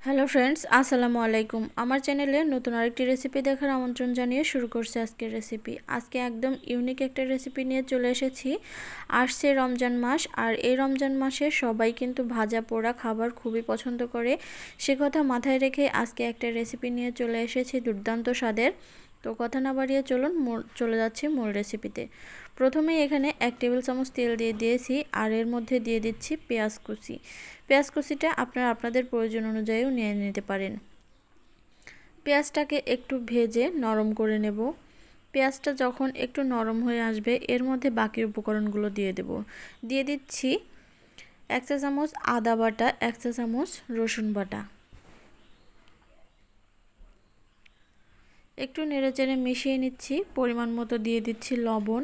Hello friends, আসসালামু আলাইকুম। আমার চ্যানেলে নতুন আরেকটি রেসিপি দেখার আমন্ত্রণ জানিয়ে শুরু করছি আজকের রেসিপি। আজকে একদম ইউনিক একটা রেসিপি নিয়ে চলে এসেছি। আসছে রমজান মাস, আর এই রমজান মাসে সবাই কিন্তু ভাজা পোড়া খাবার খুবই পছন্দ করে। সে কথা মাথায় রেখে আজকে একটা রেসিপি নিয়ে চলে এসেছি দুর্দান্ত স্বাদের। তো কথা না বাড়িয়ে চলুন চলে যাচ্ছি মূল রেসিপিতে। প্রথমেই এখানে 1 টেবিল চামচ তেল দিয়ে দিয়েছি, আর এর মধ্যে দিয়ে দিচ্ছি পেঁয়াজ কুচি। পেঁয়াজ কুচিটা আপনারা আপনাদের প্রয়োজন অনুযায়ীও নিয়ে নিতে পারেন। পেঁয়াজটাকে একটু ভেজে নরম করে নেব। পেঁয়াজটা যখন একটু নরম হয়ে আসবে এর মধ্যে বাকি উপকরণগুলো দিয়ে দেব। দিয়ে দিচ্ছি 1 চা চামচ আদা বাটা, 1 চা চামচ রসুন বাটা। একটু নেড়েচেড়ে মিশিয়ে নিচ্ছি। পরিমাণ মতো দিয়ে দিচ্ছি লবণ।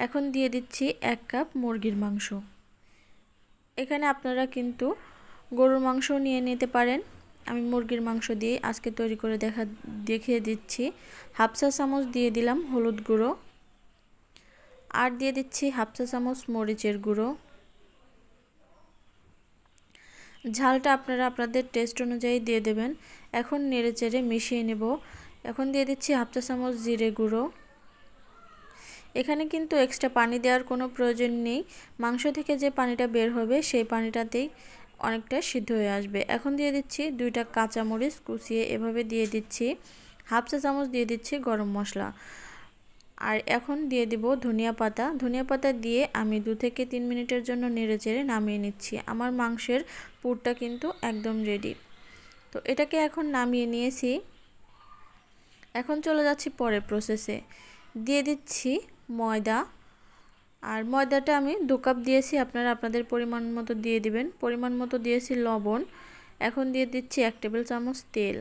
এখন দিয়ে দিচ্ছি 1 কাপ মুরগির মাংস। এখানে আপনারা কিন্তু গরুর মাংস নিয়ে নিতে পারেন। আমি মুরগির মাংস দিয়ে আজকে তৈরি করে দেখিয়ে দিচ্ছি। হাফ চা চামচ দিয়ে দিলাম হলুদ গুঁড়ো, আর দিয়ে দিচ্ছি হাফ চা চামচ মরিচের গুঁড়ো। ঝালটা আপনারা আপনাদের টেস্ট অনুযায়ী দিয়ে দেবেন। এখন নেড়েচেড়ে মিশিয়ে নেব। এখন দিয়ে দিচ্ছি হাফ চা চামচ জিরে গুঁড়ো। এখানে কিন্তু এক্সট্রা পানি দেওয়ার কোনো প্রয়োজন নেই। মাংস থেকে যে পানিটা বের হবে সেই পানিটাতেই অনেকটা সিদ্ধ হয়ে আসবে। এখন দিয়ে দিচ্ছি 2টা কাঁচামরিচ কুচিয়ে এভাবে দিয়ে দিচ্ছি। হাফ চা চামচ দিয়ে দিচ্ছি গরম মশলা, আর এখন দিয়ে দিব ধনিয়া পাতা। ধনিয়া পাতা দিয়ে আমি 2 থেকে 3 মিনিটের জন্য নেড়েচেড়ে নামিয়ে নিচ্ছি। আমার মাংসের পুরটা কিন্তু একদম রেডি। তো এটাকে এখন নামিয়ে নিয়েছি। এখন চলে যাচ্ছি পরের প্রসেসে। দিয়ে দিচ্ছি ময়দা, আর ময়দাটা আমি 2 কাপ দিয়েছি, আপনারা আপনাদের পরিমাণ মতো দিয়ে দিবেন। পরিমাণ মতো দিয়েছি লবণ। এখন দিয়ে দিচ্ছি 1 টেবিল চামচ তেল।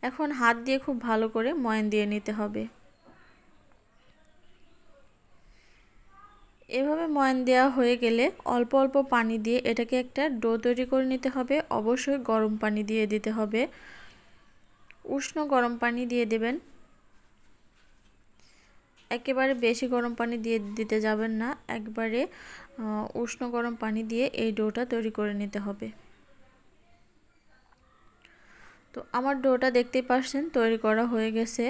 এখন হাত দিয়ে খুব ভালো করে ময়ান দিয়ে নিতে হবে। এভাবে ময়ান দেওয়া হয়ে গেলে অল্প অল্প পানি দিয়ে এটাকে একটা ডো তৈরি করে নিতে হবে। অবশ্যই গরম পানি দিয়ে দিতে হবে। উষ্ণ গরম পানি দিয়ে দেবেন। একেবারে বেশি গরম পানি দিয়ে দিতে যাবেন না, একবারে উষ্ণ গরম পানি দিয়ে এই ডোটা তৈরি করে নিতে হবে। তো আমার ডোটা দেখতেই পাচ্ছেন তৈরি করা হয়ে গেছে।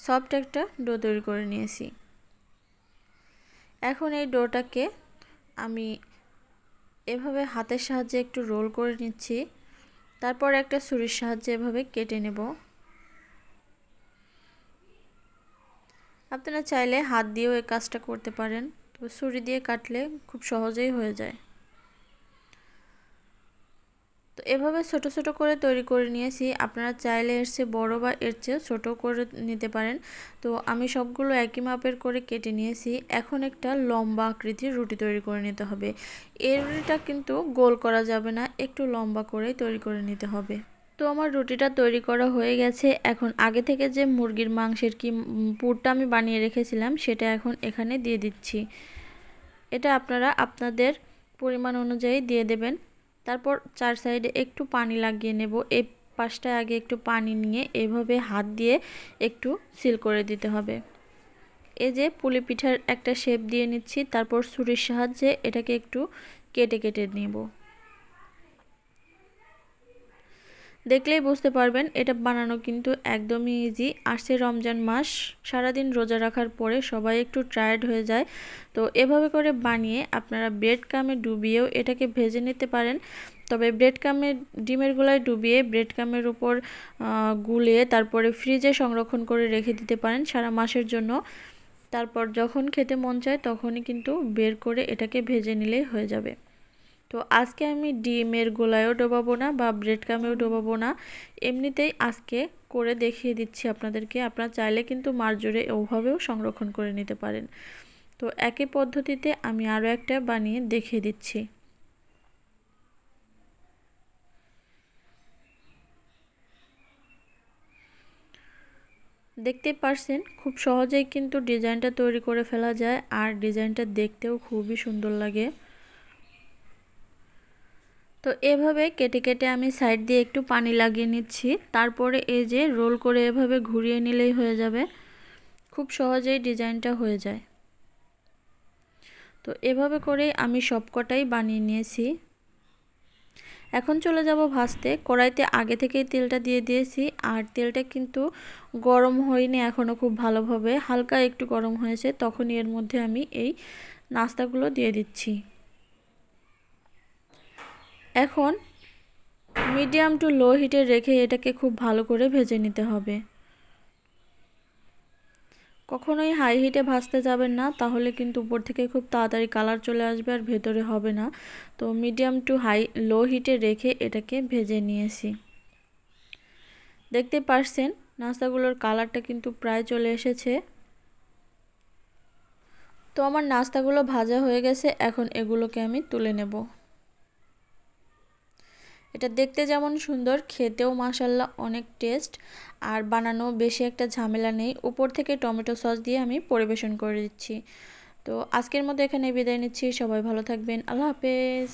সফট একটা ডো তৈরি করে নিয়েছি। এখন এই ডোটাকে আমি এভাবে হাতের সাহায্যে একটু রোল করে নিচ্ছি। তারপর একটা ছুরির সাহায্যে এভাবে কেটে নেব। আপনারা চাইলে হাত দিয়েও এই কাজটা করতে পারেন, তবে ছুরি দিয়ে কাটলে খুব সহজেই হয়ে যায়। তো এভাবে ছোট ছোট করে তৈরি করে নিয়েছি। আপনারা চাইলে এর চেয়ে বড় বা এর চেয়ে ছোট করে নিতে পারেন। তো আমি সবগুলো একই মাপের করে কেটে নিয়েছি। এখন একটা লম্বা আকৃতির রুটি তৈরি করে নিতে হবে। এই রুটিটা কিন্তু গোল করা যাবে না, একটু লম্বা করেই তৈরি করে নিতে হবে। তো আমার রুটিটা তৈরি করা হয়ে গেছে। এখন আগে থেকে যে মুরগির মাংসের পুরটা আমি বানিয়ে রেখেছিলাম সেটা এখন এখানে দিয়ে দিচ্ছি। এটা আপনারা আপনাদের পরিমাণ অনুযায়ী দিয়ে দেবেন। তারপর 4 সাইডে একটু পানি লাগিয়ে নেব। এই পাশটায় আগে একটু পানি নিয়ে এভাবে হাত দিয়ে একটু সিল করে দিতে হবে। এই যে পুলি পিঠার একটা শেপ দিয়ে নিচ্ছি, তারপর ছুরির সাহায্যে এটাকে একটু কেটে কেটে নেব। দেখলেই বুঝতে পারবেন এটা বানানো কিন্তু একদমই ইজি। আসছে রমজান মাস, সারাদিন রোজা রাখার পরে সবাই একটু টায়ার্ড হয়ে যায়। তো এভাবে করে বানিয়ে আপনারা ব্রেড ক্রামে ডুবিয়েও এটাকে ভেজে নিতে পারেন। তবে ব্রেড ক্রামে ডিমের গোলায় ডুবিয়ে ব্রেড ক্রামের উপর গুলিয়ে তারপরে ফ্রিজে সংরক্ষণ করে রেখে দিতে পারেন সারা মাসের জন্য। তারপর যখন খেতে মন চায় তখনই কিন্তু বের করে এটাকে ভেজে নিলেই হয়ে যাবে। তো আজকে আমি ডিমের গোলায়ও ডোবাবো না বা ব্রেড ক্রামেও ডোবাবো না, এমনিতেই আজকে করে দেখিয়ে দিচ্ছি আপনাদেরকে। আপনারা চাইলে কিন্তু মারজোরে ওভাবেও সংরক্ষণ করে নিতে পারেন। তো একই পদ্ধতিতে আমি আরও একটা বানিয়ে দেখিয়ে দিচ্ছি। দেখতে পারছেন খুব সহজেই কিন্তু ডিজাইনটা তৈরি করে ফেলা যায়, আর ডিজাইনটা দেখতেও খুবই সুন্দর লাগে। তো এভাবে কেটে কেটে আমি সাইড দিয়ে একটু পানি লাগিয়ে নিচ্ছি। তারপরে এই যে রোল করে এভাবে ঘুরিয়ে নিলেই হয়ে যাবে। খুব সহজেই ডিজাইনটা হয়ে যায়। তো এভাবে করেই আমি সবকটাই বানিয়ে নিয়েছি। এখন চলে যাব ভাজতে। কড়াইতে আগে থেকেই তেলটা দিয়ে দিয়েছি, আর তেলটা কিন্তু গরম হয়নি এখনও খুব ভালোভাবে, হালকা একটু গরম হয়েছে। তখনই এর মধ্যে আমি এই নাস্তাগুলো দিয়ে দিচ্ছি। এখন মিডিয়াম টু লো হিটে রেখে এটাকে খুব ভালো করে ভেজে নিতে হবে। কখনোই হাই হিটে ভাজতে যাবেন না, তাহলে কিন্তু উপর থেকে খুব তাড়াতাড়ি কালার চলে আসবে আর ভেতরে হবে না। তো মিডিয়াম টু লো হিটে রেখে এটাকে ভেজে নিয়েছি। দেখতে পারছেন নাস্তাগুলোর কালারটা কিন্তু প্রায় চলে এসেছে। তো আমার নাস্তাগুলো ভাজা হয়ে গেছে, এখন এগুলোকে আমি তুলে নেব। এটা দেখতে যেমন সুন্দর, খেতেও মাশাআল্লাহ অনেক টেস্ট, আর বানানো বেশি একটা ঝামেলা নেই। উপর থেকে টমেটো সস দিয়ে আমি পরিবেশন করে দিচ্ছি। তো আজকের মতো এখানে বিদায় নিচ্ছি। সবাই ভালো থাকবেন। আল্লাহ হাফেজ।